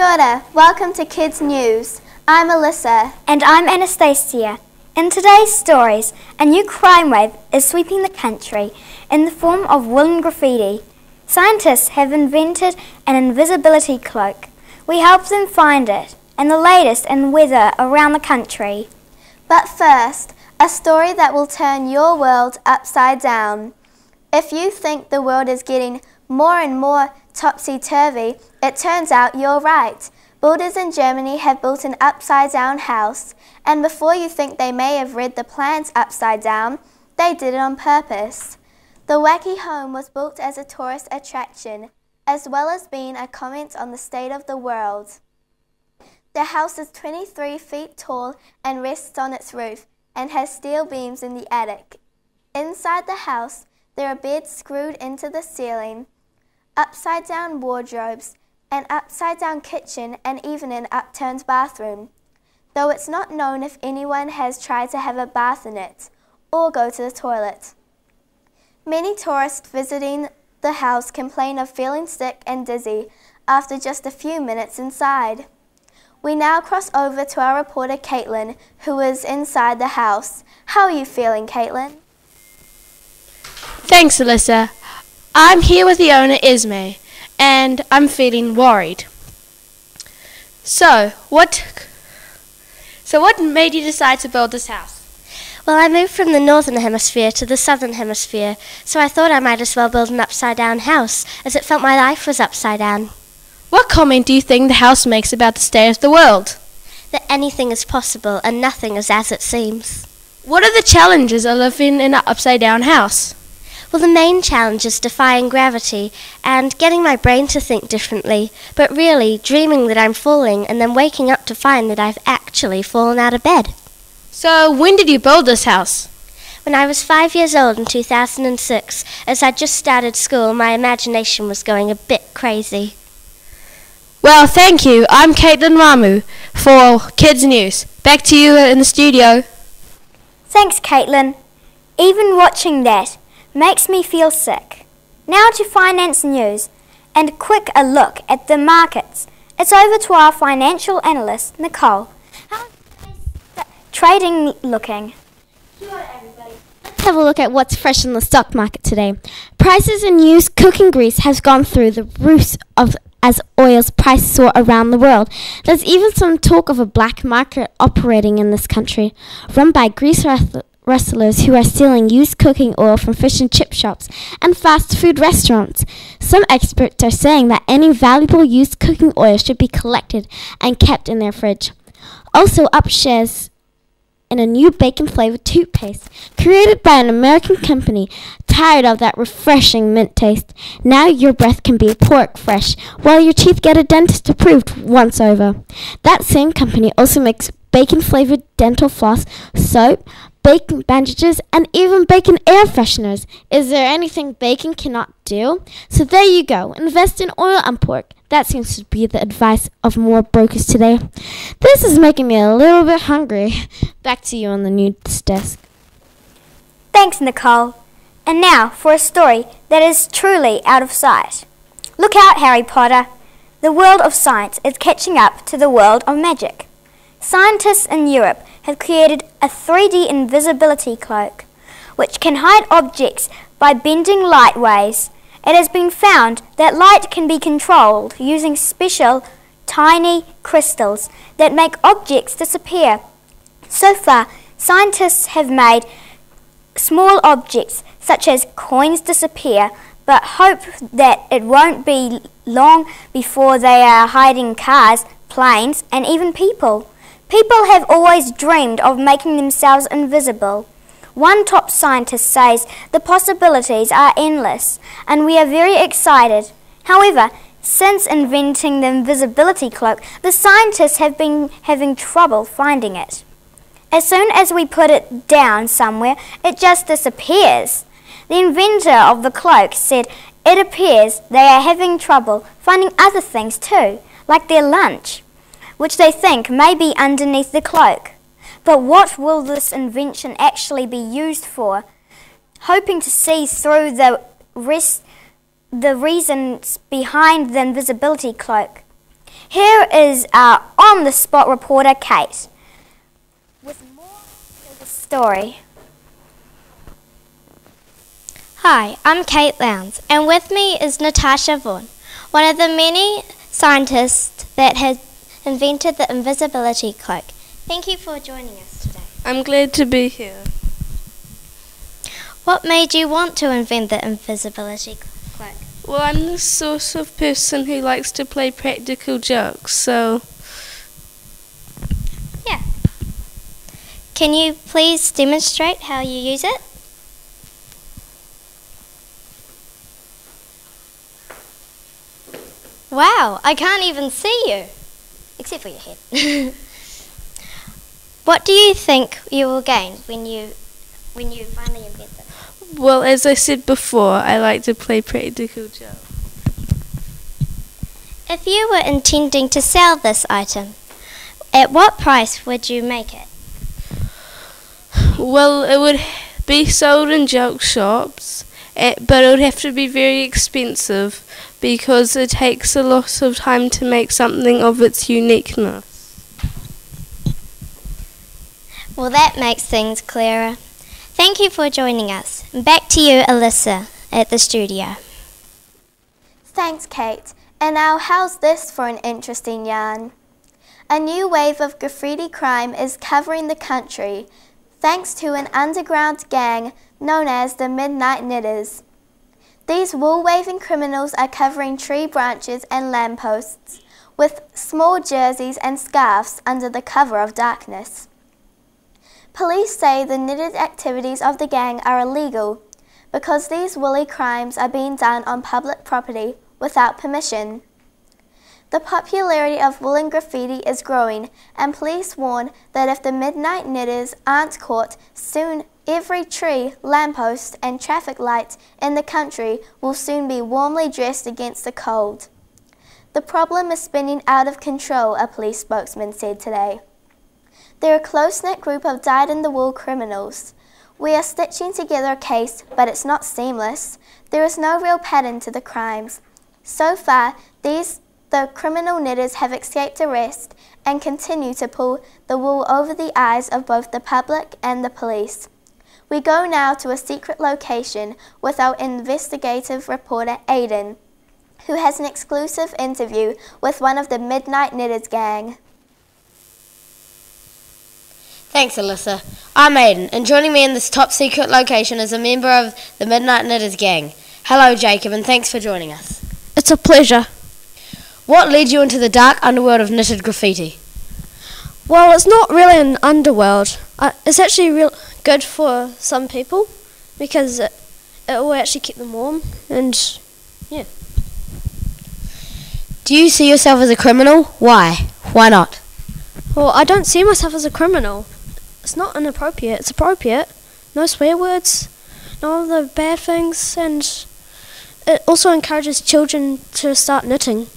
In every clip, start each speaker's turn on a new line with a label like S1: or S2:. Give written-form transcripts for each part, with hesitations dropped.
S1: Kia ora, welcome to Kids News. I'm Alyssa.
S2: And I'm Anastasia. In today's stories, a new crime wave is sweeping the country in the form of woolen graffiti. Scientists have invented an invisibility cloak. We help them find it, and the latest in weather around the country.
S1: But first, a story that will turn your world upside down. If you think the world is getting more and more topsy-turvy, it turns out you're right. Builders in Germany have built an upside-down house, and before you think they may have read the plans upside down, they did it on purpose. The wacky home was built as a tourist attraction, as well as being a comment on the state of the world. The house is 23 feet tall and rests on its roof, and has steel beams in the attic. Inside the house, there are beds screwed into the ceiling, upside-down wardrobes, an upside-down kitchen, and even an upturned bathroom, though it's not known if anyone has tried to have a bath in it or go to the toilet. Many tourists visiting the house complain of feeling sick and dizzy after just a few minutes inside. We now cross over to our reporter Caitlin, who is inside the house. How are you feeling, Caitlin?
S3: Thanks, Alyssa. I'm here with the owner, Esme, and I'm feeling worried. So what made you decide to build this house?
S4: Well, I moved from the northern hemisphere to the southern hemisphere, so I thought I might as well build an upside-down house, as it felt my life was upside down.
S3: What comment do you think the house makes about the state of the world?
S4: That anything is possible and nothing is as it seems.
S3: What are the challenges of living in an upside-down house?
S4: Well, the main challenge is defying gravity and getting my brain to think differently, but really dreaming that I'm falling and then waking up to find that I've actually fallen out of bed.
S3: So when did you build this house?
S4: When I was 5 years old in 2006, as I'd just started school, my imagination was going a bit crazy.
S3: Well, thank you. I'm Caitlin Ramu for Kids News. Back to you in the studio.
S2: Thanks, Caitlin. Even watching that makes me feel sick. Now to finance news and a look at the markets. It's over to our financial analyst, Nicole. How's trading looking?
S5: Let's have a look at what's fresh in the stock market today. Prices in used cooking grease have gone through the roof as oil's price soar around the world. There's even some talk of a black market operating in this country, run by grease rustlers who are stealing used cooking oil from fish and chip shops and fast food restaurants. Some experts are saying that any valuable used cooking oil should be collected and kept in their fridge. Also up shares in a new bacon-flavored toothpaste created by an American company tired of that refreshing mint taste. Now your breath can be pork fresh while your teeth get a dentist approved once over. That same company also makes bacon-flavored dental floss, soap, bacon bandages, and even bacon air fresheners. Is there anything bacon cannot do? So there you go. Invest in oil and pork. That seems to be the advice of more brokers today. This is making me a little bit hungry. Back to you on the news desk.
S2: Thanks, Nicole. And now for a story that is truly out of sight. Look out, Harry Potter. The world of science is catching up to the world of magic. Scientists in Europe have created a 3D invisibility cloak, which can hide objects by bending light waves. It has been found that light can be controlled using special tiny crystals that make objects disappear. So far, scientists have made small objects such as coins disappear, but hope that it won't be long before they are hiding cars, planes, and even people. People have always dreamed of making themselves invisible. One top scientist says the possibilities are endless, and we are very excited. However, since inventing the invisibility cloak, the scientists have been having trouble finding it. As soon as we put it down somewhere, it just disappears. The inventor of the cloak said it appears they are having trouble finding other things too, like their lunch, which they think may be underneath the cloak. But what will this invention actually be used for? Hoping to see through the reasons behind the invisibility cloak. Here is our on-the-spot reporter, Kate, with more to the story.
S4: Hi, I'm Kate Lowndes, and with me is Natasha Vaughan, one of the many scientists that has invented the invisibility cloak. Thank you for joining us today.
S3: I'm glad to be here.
S4: What made you want to invent the invisibility cloak?
S3: Well, I'm the sort of person who likes to play practical jokes, so...
S4: Yeah. Can you please demonstrate how you use it? Wow, I can't even see you, except for your head. What do you think you will gain when you finally invent it?
S3: Well, as I said before, I like to play practical jokes.
S4: If you were intending to sell this item, at what price would you make it?
S3: Well, it would be sold in joke shops, but it would have to be very expensive because it takes a lot of time to make something of its uniqueness.
S4: Well, that makes things clearer. Thank you for joining us. Back to you, Alyssa, at the studio.
S1: Thanks, Kate. And now how's this for an interesting yarn? A new wave of graffiti crime is covering the country, thanks to an underground gang known as the Midnight Knitters. These wool-waving criminals are covering tree branches and lampposts with small jerseys and scarves under the cover of darkness. Police say the knitted activities of the gang are illegal because these woolly crimes are being done on public property without permission. The popularity of woolen graffiti is growing, and police warn that if the Midnight Knitters aren't caught, soon every tree, lamppost and traffic light in the country will soon be warmly dressed against the cold. The problem is spinning out of control, a police spokesman said today. They're a close-knit group of dyed-in-the-wool criminals. We are stitching together a case, but it's not seamless. There is no real pattern to the crimes. So far, the criminal knitters have escaped arrest and continue to pull the wool over the eyes of both the public and the police. We go now to a secret location with our investigative reporter Aidan, who has an exclusive interview with one of the Midnight Knitters gang.
S6: Thanks, Alyssa. I'm Aidan, and joining me in this top-secret location is a member of the Midnight Knitters gang. Hello, Jacob, and thanks for joining us.
S3: It's a pleasure.
S6: What led you into the dark underworld of knitted graffiti?
S3: Well, it's not really an underworld. It's actually real good for some people because it will actually keep them warm, and yeah.
S6: Do you see yourself as a criminal? Why? Why not?
S3: Well, I don't see myself as a criminal. It's not inappropriate, it's appropriate. No swear words, no other bad things, and it also encourages children to start knitting.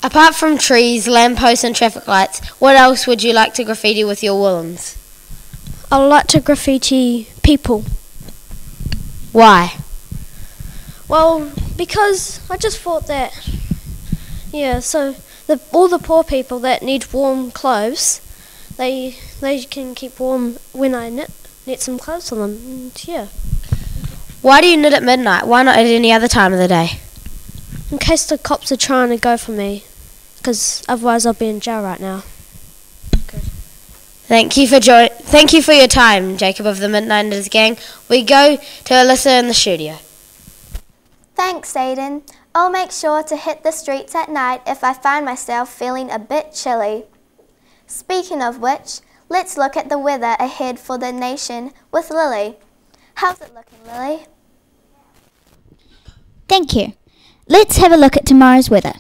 S6: Apart from trees, lampposts and traffic lights, what else would you like to graffiti with your woolens?
S3: I would like to graffiti people.
S6: Why?
S3: Well, because I just thought that, so all the poor people that need warm clothes, they can keep warm when I knit some clothes for them, and yeah.
S6: Why do you knit at midnight? Why not at any other time of the day?
S3: In case the cops are trying to go for me, because otherwise I'll be in jail right now. Good.
S6: Thank you for your time, Jacob of the Midnight Knitters gang. We go to Alyssa in the studio.
S1: Thanks, Aidan. I'll make sure to hit the streets at night if I find myself feeling a bit chilly. Speaking of which, let's look at the weather ahead for the nation with Lily. How's it looking, Lily?
S7: Thank you. Let's have a look at tomorrow's weather.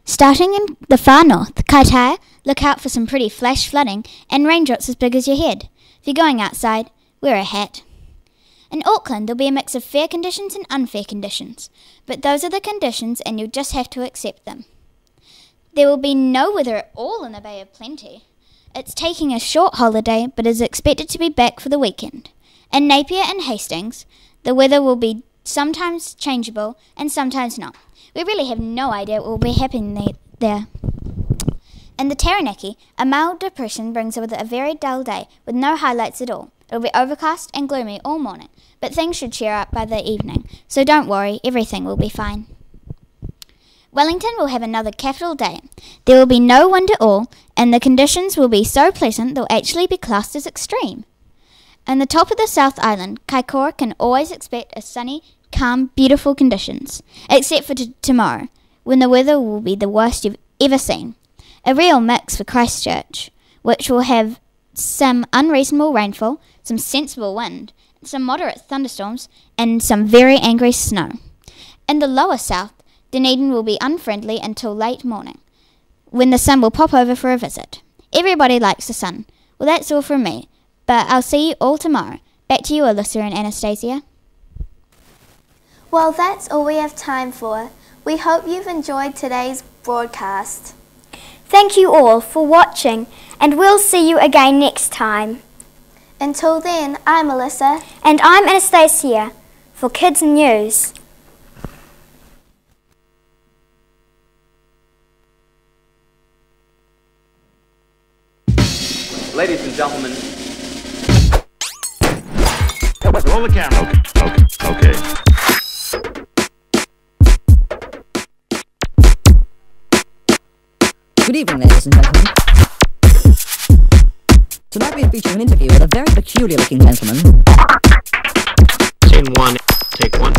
S7: Starting in the far north, Kaitaia, look out for some pretty flash flooding and raindrops as big as your head. If you're going outside, wear a hat. In Auckland, there'll be a mix of fair conditions and unfair conditions, but those are the conditions and you'll just have to accept them. There will be no weather at all in the Bay of Plenty. It's taking a short holiday, but is expected to be back for the weekend. In Napier and Hastings, the weather will be sometimes changeable and sometimes not, We really have no idea what will be happening there. In the Taranaki, a mild depression brings with it a very dull day with no highlights at all. It will be overcast and gloomy all morning, but things should cheer up by the evening, so don't worry, everything will be fine. Wellington will have another capital day. There will be no wind at all, and the conditions will be so pleasant they'll actually be classed as extreme. On the top of the South Island, Kaikoura can always expect a sunny, calm, beautiful conditions, except for tomorrow, when the weather will be the worst you've ever seen. A real mix for Christchurch, which will have some unreasonable rainfall, some sensible wind, some moderate thunderstorms, and some very angry snow. In the lower south, Dunedin will be unfriendly until late morning, when the sun will pop over for a visit. Everybody likes the sun. Well, that's all from me, but I'll see you all tomorrow. Back to you, Alyssa and Anastasia.
S1: Well, that's all we have time for. We hope you've enjoyed today's broadcast.
S2: Thank you all for watching, and we'll see you again next time.
S1: Until then, I'm Alyssa.
S2: And I'm Anastasia for Kids News.
S8: Ladies and gentlemen.
S9: Roll the camera. Okay.
S10: Good evening, ladies and gentlemen. Tonight we are featuring an interview with a very peculiar-looking gentleman.
S8: Scene 1, take 1.